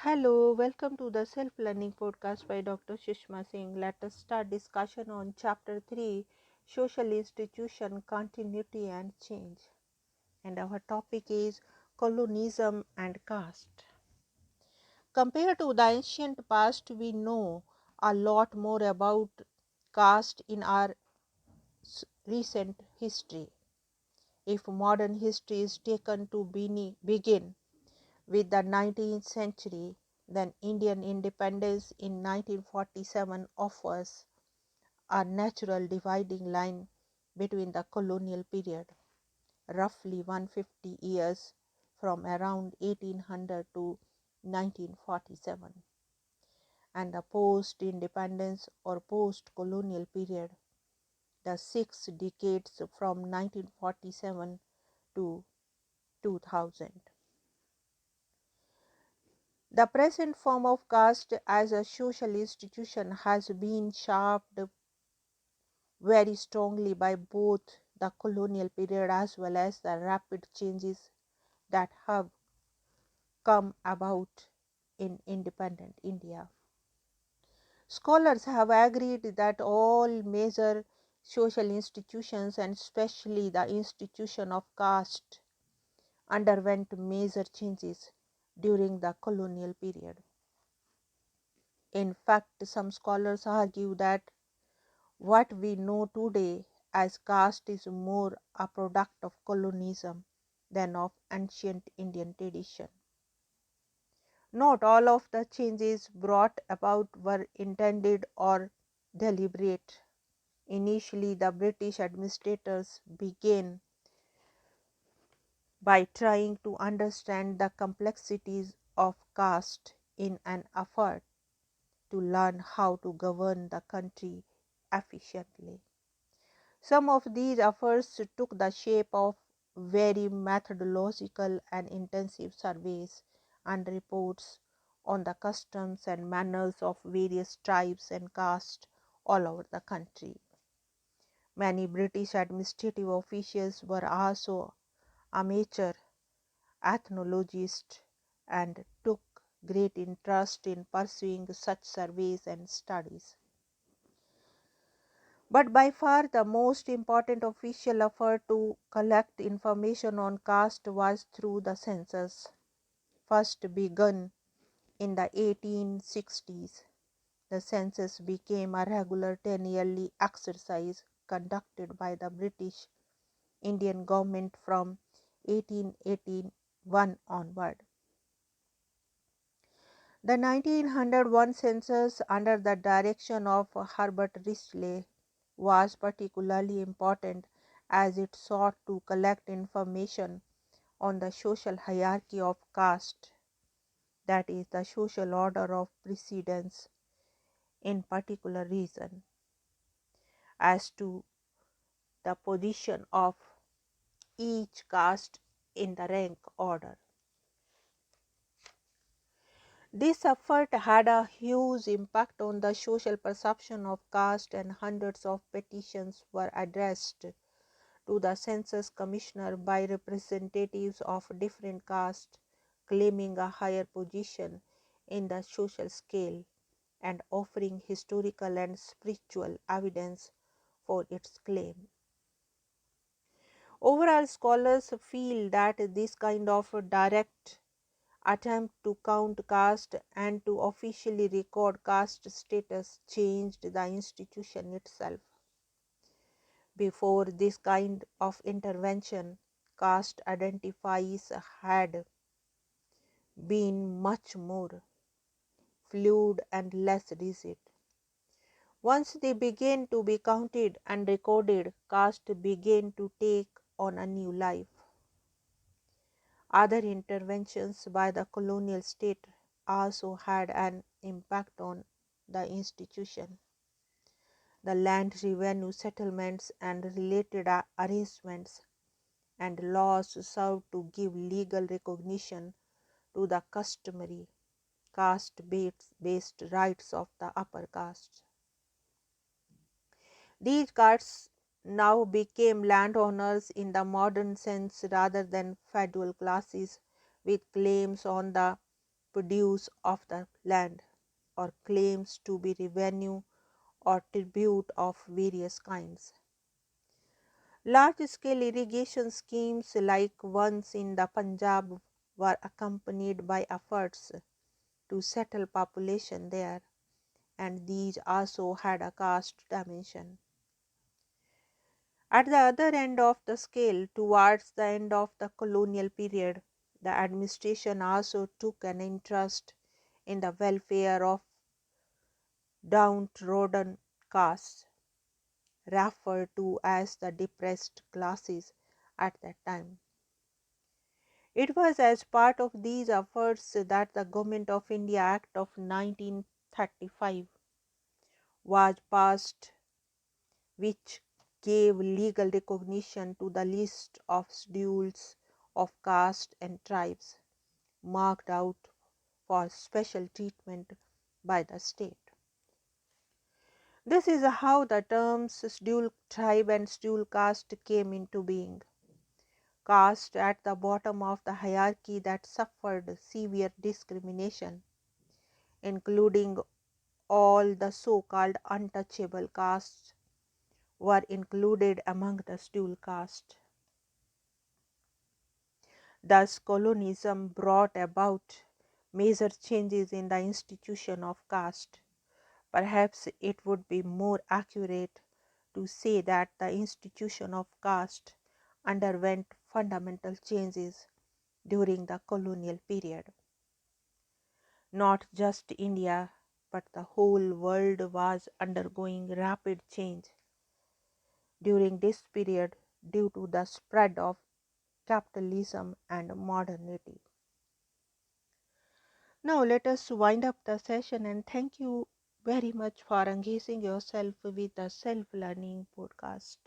Hello, welcome to the Self Learning Podcast by Dr. Shishma Singh. Let us start discussion on Chapter 3 Social Institution Continuity and Change. And our topic is Colonialism and Caste. Compared to the ancient past, we know a lot more about caste in our recent history. If modern history is taken to begin with the 19th century, then Indian independence in 1947 offers a natural dividing line between the colonial period, roughly 150 years from around 1800 to 1947, and the post-independence or post-colonial period, the 6 decades from 1947 to 2000. The present form of caste as a social institution has been shaped very strongly by both the colonial period as well as the rapid changes that have come about in independent India. Scholars have agreed that all major social institutions, and especially the institution of caste, underwent major changes during the colonial period. In fact, some scholars argue that what we know today as caste is more a product of colonialism than of ancient Indian tradition. Not all of the changes brought about were intended or deliberate. Initially, the British administrators began by trying to understand the complexities of caste in an effort to learn how to govern the country efficiently. Some of these efforts took the shape of very methodological and intensive surveys and reports on the customs and manners of various tribes and castes all over the country. Many British administrative officials were also amateur ethnologists and took great interest in pursuing such surveys and studies. But by far the most important official effort to collect information on caste was through the census, first begun in the 1860s. The census became a regular 10-yearly exercise conducted by the British Indian government from 1881 onward. The 1901 census, under the direction of Herbert Risley, was particularly important as it sought to collect information on the social hierarchy of caste, that is, the social order of precedence in particular region, as to the position of each caste in the rank order. This effort had a huge impact on the social perception of caste, and hundreds of petitions were addressed to the census commissioner by representatives of different castes claiming a higher position in the social scale and offering historical and spiritual evidence for its claim. Overall, scholars feel that this kind of direct attempt to count caste and to officially record caste status changed the institution itself. Before this kind of intervention, caste identifiers had been much more fluid and less rigid. Once they began to be counted and recorded, caste began to take on a new life. Other interventions by the colonial state also had an impact on the institution. The land revenue settlements and related arrangements and laws served to give legal recognition to the customary caste-based rights of the upper castes. These castes now became landowners in the modern sense rather than feudal classes with claims on the produce of the land, or claims to be revenue or tribute of various kinds. Large-scale irrigation schemes like ones in the Punjab were accompanied by efforts to settle population there, and these also had a caste dimension. At the other end of the scale, towards the end of the colonial period, the administration also took an interest in the welfare of downtrodden castes, referred to as the depressed classes at that time. It was as part of these efforts that the Government of India Act of 1935 was passed, which gave legal recognition to the list of schedules of castes and tribes marked out for special treatment by the state. This is how the terms scheduled tribe and scheduled caste came into being. Caste at the bottom of the hierarchy that suffered severe discrimination, including all the so-called untouchable castes, were included among the scheduled caste. Thus, colonialism brought about major changes in the institution of caste. Perhaps it would be more accurate to say that the institution of caste underwent fundamental changes during the colonial period. Not just India, but the whole world was undergoing rapid change during this period due to the spread of capitalism and modernity. Now, let us wind up the session, and thank you very much for engaging yourself with the Self Learning Podcast.